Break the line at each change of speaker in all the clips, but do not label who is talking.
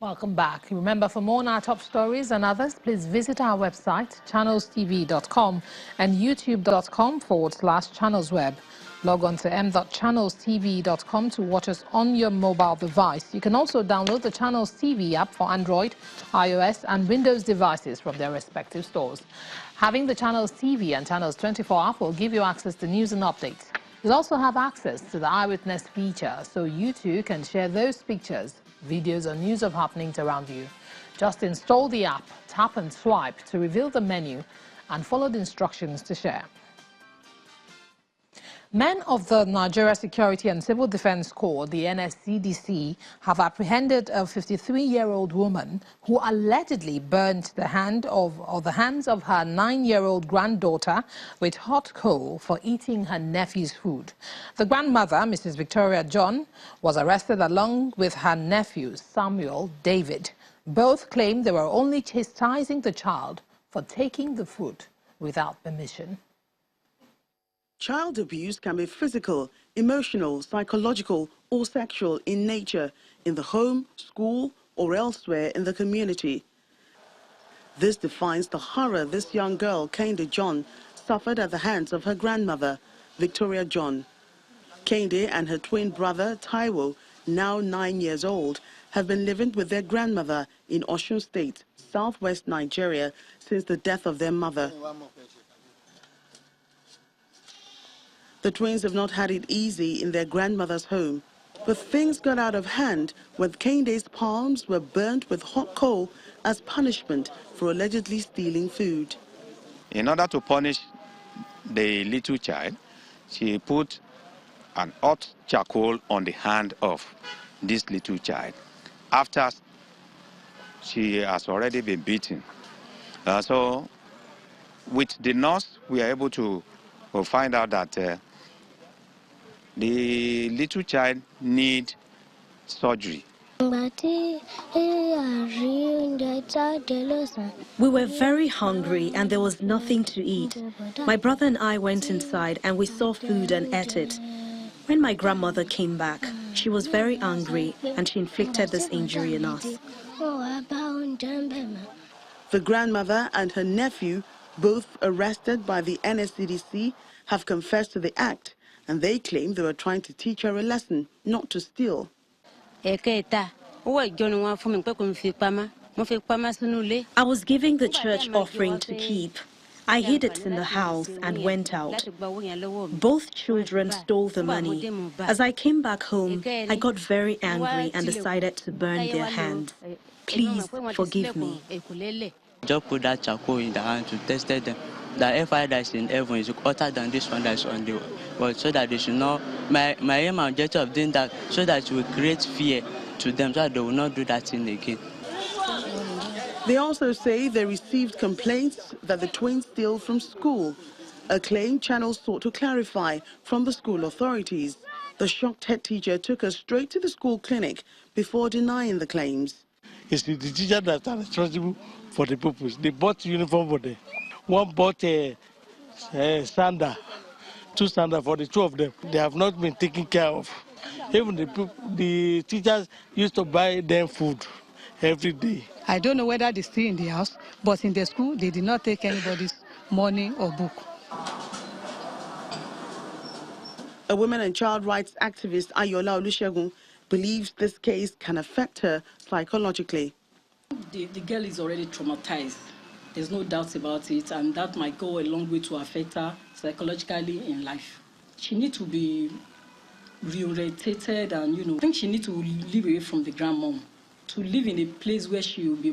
Welcome back. Remember, for more on our top stories and others, please visit our website, channelstv.com and youtube.com/channelsweb. Log on to m.channelstv.com to watch us on your mobile device. You can also download the Channels TV app for Android, iOS and Windows devices from their respective stores. Having the Channels TV and Channels 24 app will give you access to news and updates. You'll also have access to the Eyewitness feature, so you too can share those pictures, videos or news of happenings around you. Just install the app, tap and swipe to reveal the menu and follow the instructions to share. Men of the Nigeria Security and Civil Defense Corps, the NSCDC, have apprehended a 53-year-old woman who allegedly burnt the hands of her 9-year-old granddaughter with hot coal for eating her nephew's food. The grandmother, Mrs. Victoria John, was arrested along with her nephew, Samuel David. Both claimed they were only chastising the child for taking the food without permission.
Child abuse can be physical, emotional, psychological, or sexual in nature, in the home, school, or elsewhere in the community. This defines the horror this young girl, Kehinde John, suffered at the hands of her grandmother, Victoria John. Kehinde and her twin brother, Taiwo, now 9 years old, have been living with their grandmother in Osun State, southwest Nigeria, since the death of their mother. The twins have not had it easy in their grandmother's home, but things got out of hand when Kehinde's palms were burnt with hot coal as punishment for allegedly stealing food.
In order to punish the little child, she put an hot charcoal on the hand of this little child after she has already been beaten. So with the nurse, we are able to find out that the little child needs surgery.
We were very hungry and there was nothing to eat. My brother and I went inside and we saw food and ate it. When my grandmother came back, she was very angry and she inflicted this injury on us.
The grandmother and her nephew, both arrested by the NSCDC, have confessed to the act, and they claim they were trying to teach her a lesson not to steal.
I was giving the church offering to keep. I hid it in the house and went out. Both children stole the money. As I came back home, I got very angry and decided to burn their hands. Please forgive me.
Just put that charcoal in the hand to test them. The fire that is in heaven is hotter than this one that is on the world, so that they should not. My aim and objective of doing that, so that it will create fear to them, so that they will not do that thing again.
They also say they received complaints that the twins steal from school, a claim Channels sought to clarify from the school authorities. The shocked head teacher took us straight to the school clinic before denying the claims.
It's the teacher that are responsible for the purpose. They bought uniform for them. One bought a sander, 2 sandals for the 2 of them. They have not been taken care of. Even the teachers used to buy them food every day.
I don't know whether they stay in the house, but in the school, they did not take anybody's money or book.
A women and child rights activist, Ayola Olusegun, believes this case can affect her psychologically.
The girl is already traumatized. There's no doubt about it, and that might go a long way to affect her psychologically in life. She needs to be reorientated, and I think she needs to live away from the grandmom, to live in a place where she will be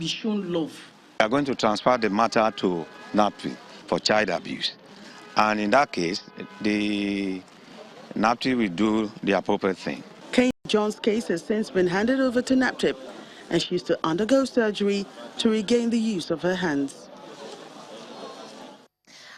shown love.
We are going to transfer the matter to NAPTI for child abuse, and in that case, the NAPTI will do the appropriate thing.
Kehinde John's case has since been handed over to NAPTIP, and she's to undergo surgery to regain the use of her hands.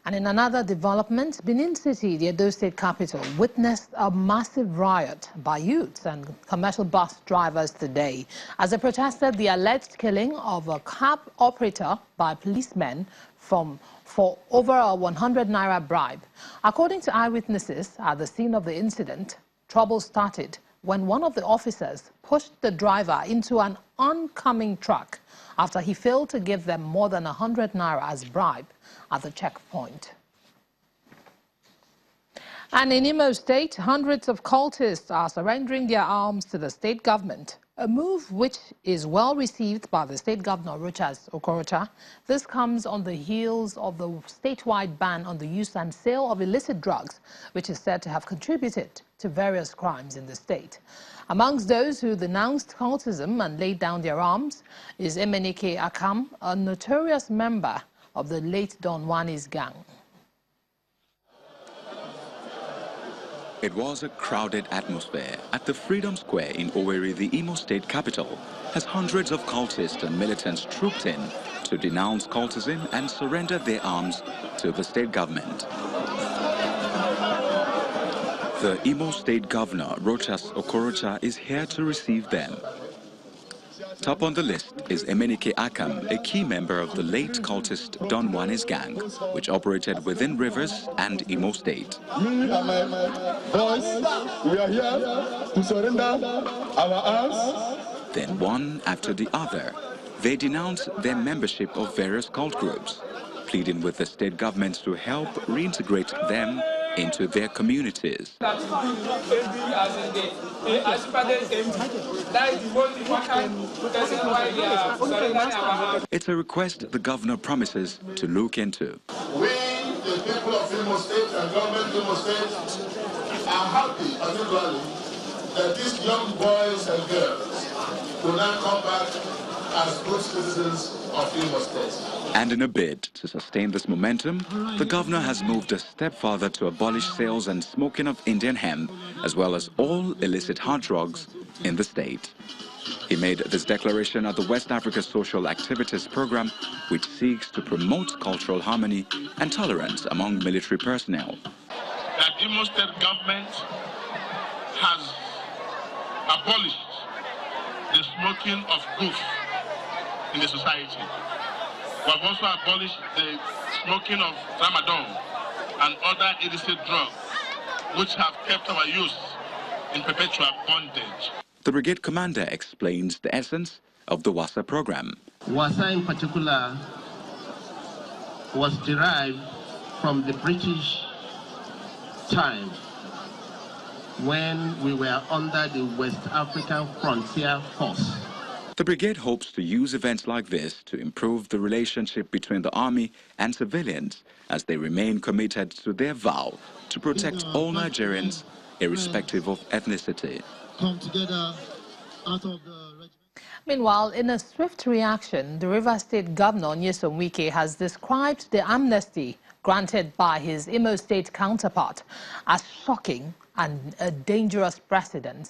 And in another development, Benin City, the Edo State capital, witnessed a massive riot by youths and commercial bus drivers today as they protested the alleged killing of a cab operator by policemen for over a 100 naira bribe. According to eyewitnesses at the scene of the incident, trouble started when one of the officers pushed the driver into an oncoming truck after he failed to give them more than 100 naira as bribe at the checkpoint. And in Imo State, hundreds of cultists are surrendering their arms to the state government, a move which is well received by the state governor, Rochas Okorocha. This comes on the heels of the statewide ban on the use and sale of illicit drugs, which is said to have contributed to various crimes in the state. Amongst those who denounced cultism and laid down their arms is Emenike Akam, a notorious member of the late Don Juani's gang.
It was a crowded atmosphere at the Freedom Square in Owerri, the Imo State capital, as hundreds of cultists and militants trooped in to denounce cultism and surrender their arms to the state government. The Imo State Governor, Rochas Okorocha, is here to receive them. Top on the list is Emenike Akam, a key member of the late cultist Don Juani's gang, which operated within Rivers and Imo State.
Me and my boys, we are here to surrender our arms.
Then one after the other, they denounced their membership of various cult groups, pleading with the state government to help reintegrate them into their communities. It's a request the governor promises to look into.
We, the people of Imo State and government of Imo State, are happy, particularly, that these young boys and girls will now come back as good citizens of Imo State.
And in a bid to sustain this momentum, the governor has moved a step further to abolish sales and smoking of Indian hemp, as well as all illicit hard drugs in the state. He made this declaration at the West Africa Social Activities Program, which seeks to promote cultural harmony and tolerance among military personnel.
That Imo State government has abolished the smoking of goof in the society. We have also abolished the smoking of Ramadan and other illicit drugs, which have kept our youth in perpetual bondage.
The brigade commander explains the essence of the WASA program.
WASA in particular was derived from the British time when we were under the West African Frontier Force.
The brigade hopes to use events like this to improve the relationship between the army and civilians as they remain committed to their vow to protect all Nigerians, irrespective of ethnicity.
Come together out of the regiment.
Meanwhile, in a swift reaction, the Rivers State Governor, Nyesom Wike, has described the amnesty granted by his Imo State counterpart as shocking and a dangerous precedent.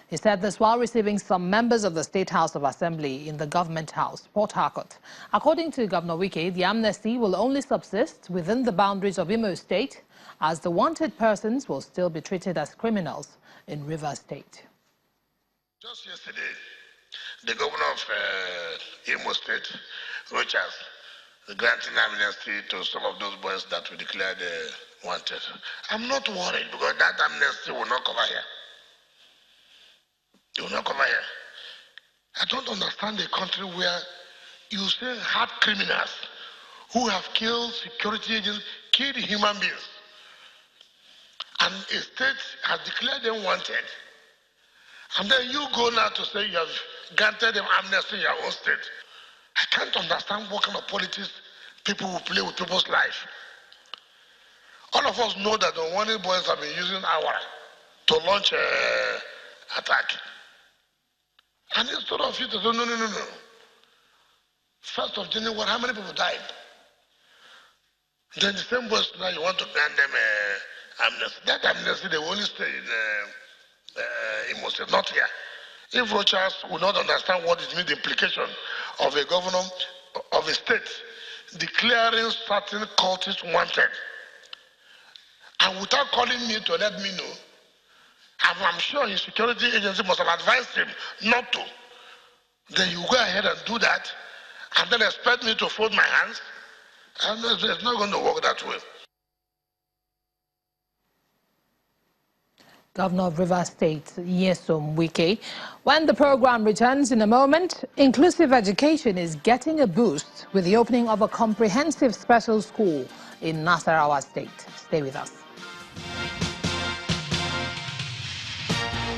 He said this while receiving some members of the State House of Assembly in the Government House, Port Harcourt. According to Governor Wike, the amnesty will only subsist within the boundaries of Imo State, as the wanted persons will still be treated as criminals in Rivers State.
Just yesterday, the governor of Imo State, Rochas, granting amnesty to some of those boys that we declared wanted. I'm not worried because that amnesty will not cover here. It will not cover here. I don't understand a country where you say hard criminals who have killed security agents, killed human beings, and a state has declared them wanted. And then you go now to say you have granted them amnesty in your own state. I can't understand what kind of politics people will play with people's life. All of us know that the wanted boys have been using our to launch an attack. And instead of you to say, no. 1st of January, how many people died? Then the same boys now you want to grant them amnesty. That amnesty, they will only stay in Imo State, not here. If Rochas will not understand what it means, the implication of a governor of a state declaring certain cultists wanted, and without calling me to let me know, I'm sure his security agency must have advised him not to. Then you go ahead and do that, and then expect me to fold my hands, and it's not going to work that way.
Governor of Rivers State, Nyesom Wike. When the program returns in a moment, inclusive education is getting a boost with the opening of a comprehensive special school in Nasarawa State. Stay with us.